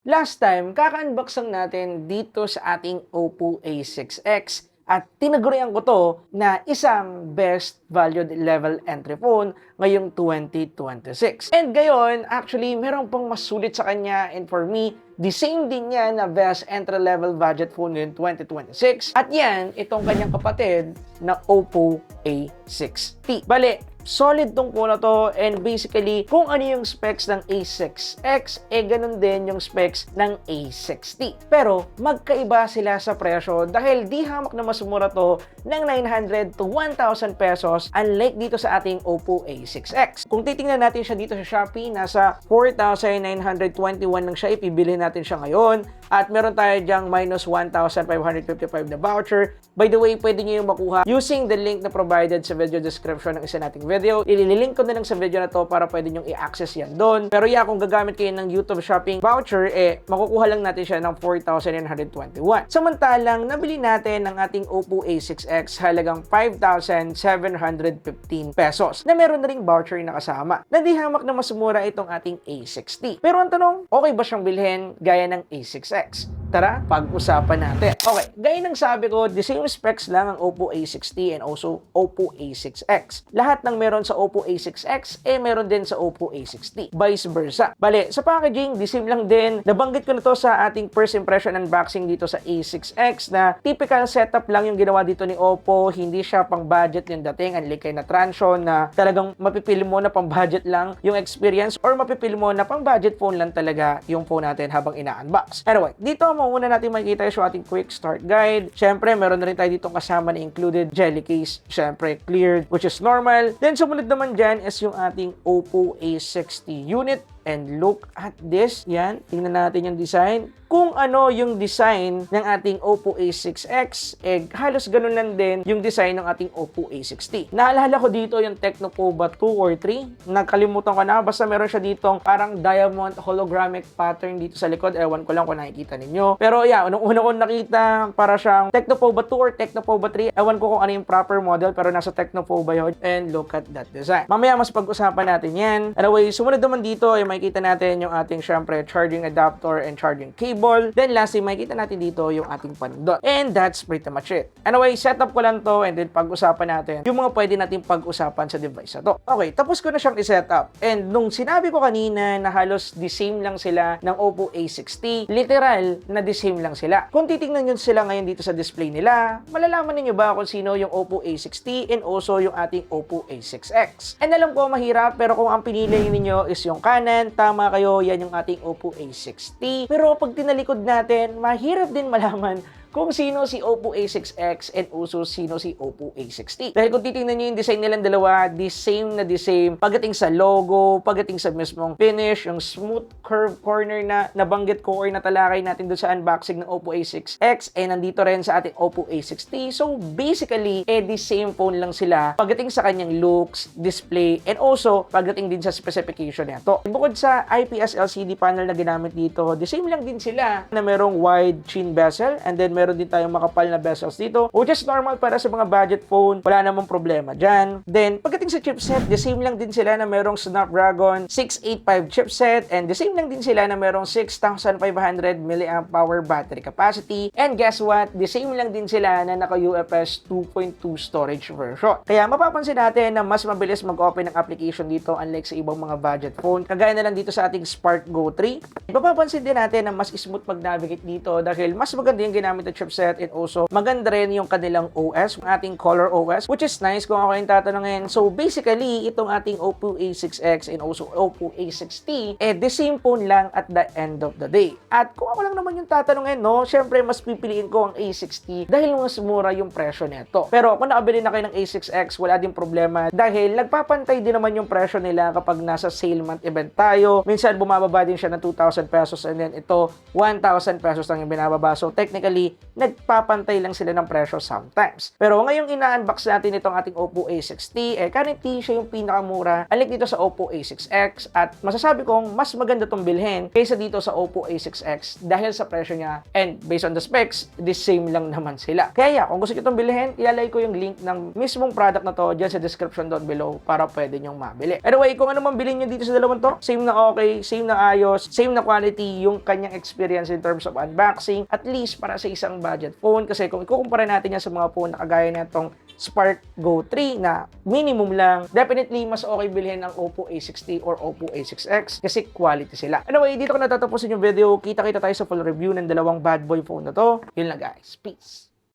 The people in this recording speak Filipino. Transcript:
Last time, kaka-unbox lang natin dito sa ating Oppo A6X at tinagurian ko to na isang best valued level entry phone ngayong 2026. And ngayon, actually, meron pang mas sulit sa kanya, and for me, the same din yan na best entry level budget phone ngayong 2026. At yan, itong kanyang kapatid na Oppo A6T. Bale, solid tong phone na to, and basically, kung ano yung specs ng A6X, ganun din yung specs ng A6T. Pero, magkaiba sila sa presyo dahil di hamak na mas mura to ng 900 to 1,000 pesos, unlike dito sa ating Oppo A6X. Kung titingnan natin siya dito sa Shopee, nasa 4,921 lang siya, ipibili natin siya ngayon. At meron tayo dyang minus 1,555 na voucher. By the way, pwede nyo yung makuha using the link na provided sa video description ng isa nating video. Ililink ko na lang sa video na to para pwede nyo i-access yan doon. Pero yeah, kung gagamit kayo ng YouTube Shopping voucher, makukuha lang natin siya ng 4,921. Samantalang, nabili natin ng ating Oppo A6X halagang 5,715 pesos na meron na ring voucher na kasama. Nadihamak na mas mura itong ating A6T. Pero ang tanong, okay ba siyang bilhin gaya ng A6X? Tara, pag-usapan natin. Okay, gaya ng sabi ko, the same specs lang ang Oppo A6T and also Oppo A6X. Lahat ng meron sa Oppo A6X, meron din sa Oppo A6T. Vice versa. Bale, sa packaging, the same lang din. Nabanggit ko na to sa ating first impression unboxing dito sa A6X na typical setup lang yung ginawa dito ni Oppo. Hindi siya pang budget yung dating. Unlike kay na Transsion na talagang mapipili mo na pang budget lang yung experience or mapipili mo na pang budget phone lang talaga yung phone natin habang ina-unbox. Anyway, dito muna natin makikita yung ating quick start guide. Siyempre, meron na rin tayo ditong kasama na included jelly case. Siyempre, cleared, which is normal. Then, sumunod naman dyan is yung ating Oppo A60 unit. And look at this. Yan. Tingnan natin yung design. Kung ano yung design ng ating Oppo A6X, halos ganun lang din yung design ng ating Oppo A60. Naalala ko dito yung Tecnopova 2 or 3. Nakalimutan ko na. Basta meron siya ditong parang diamond holographic pattern dito sa likod. Ewan ko lang kung nakikita ninyo. Pero yeah, unang una ko nakita para siyang Tecnopova 2 or Tecnopova 3. Ewan ko kung ano yung proper model, pero nasa Tecnopova yun. And look at that design. Mamaya mas pag-usapan natin yan. Anyway, sumunod naman dito ay makikita natin yung ating syempre charging adapter and charging cable. Then lastly, makikita natin dito yung ating panindot. And that's pretty much it. Anyway, setup ko lang to and then pag-usapan natin yung mga pwede natin pag-usapan sa device na to. Okay, tapos ko na siyang i-setup. And nung sinabi ko kanina na halos the same lang sila ng Oppo A60, literal na the same lang sila. Kung titingnan nyo sila ngayon dito sa display nila, malalaman niyo ba kung sino yung Oppo A60 and also yung ating Oppo A6X. And alam ko mahirap, pero kung ang pinili niyo is yung kanan, tama kayo, yan yung ating Oppo A6T. Pero pag tinalikod natin, mahirap din malaman kung sino si Oppo A6X and also sino si Oppo A6T. Dahil kung titingnan nyo yung design nilang dalawa, the same na the same. Pagdating sa logo, pagdating sa mismong finish, yung smooth curve corner na nabanggit ko or natalakay natin doon sa unboxing ng Oppo A6X, nandito rin sa ating Oppo A6T. So basically, the same phone lang sila pagdating sa kanyang looks, display, and also pagdating din sa specification nito. Bukod sa IPS LCD panel na ginamit dito, the same lang din sila na merong wide chin bezel, and then meron din tayong makapal na bezels dito, which is normal para sa mga budget phone. Wala namang problema dyan. Then, pagdating sa chipset, the same lang din sila na merong Snapdragon 685 chipset, and the same lang din sila na merong 6,500 mAh battery capacity. And guess what? The same lang din sila na naka UFS 2.2 storage version. Kaya mapapansin natin na mas mabilis mag-open ng application dito unlike sa ibang mga budget phone. Kagaya na lang dito sa ating Spark Go 3. Mapapansin din natin na mas smooth mag-navigate dito dahil mas maganda yung ginamit chipset, and also maganda rin yung kanilang OS, yung ating Color OS, which is nice kung ako yung tatanungin. So basically, itong ating Oppo A6X and also Oppo A6T, the same phone lang at the end of the day. At kung ako lang naman yung tatanungin, no, syempre mas pipiliin ko ang A6T dahil mas mura yung presyo nito. Pero kung nakabili na kayo ng A6X, wala din problema dahil nagpapantay din naman yung presyo nila kapag nasa sale month event tayo. Minsan bumababa din siya ng 2,000 pesos and then ito 1,000 pesos lang yung binababa. So technically, nagpapantay lang sila ng presyo sometimes. Pero ngayong ina-unbox natin itong ating Oppo A60, currently siya yung pinakamura. Unlike dito sa Oppo A6X, at masasabi kong mas maganda tong bilhin kaysa dito sa Oppo A6X dahil sa presyo niya, and based on the specs, the same lang naman sila. Kaya kung gusto nyo itong bilhin, ilalagay ko yung link ng mismong product na to dyan sa description down below para pwede nyong mabili. Anyway, kung ano man bilhin nyo dito sa dalawang to, same na okay, same na ayos, same na quality yung kanyang experience in terms of unboxing, at least para sa isang budget phone. Kasi kung ikukumpara natin yan sa mga phone na kagaya na itong Spark Go 3 na minimum lang, definitely mas okay bilhin ang Oppo A60 or Oppo A6X kasi quality sila. Anyway, dito ko natatapusin yung video. Kita-kita tayo sa full review ng dalawang bad boy phone na to. Yun lang guys. Peace!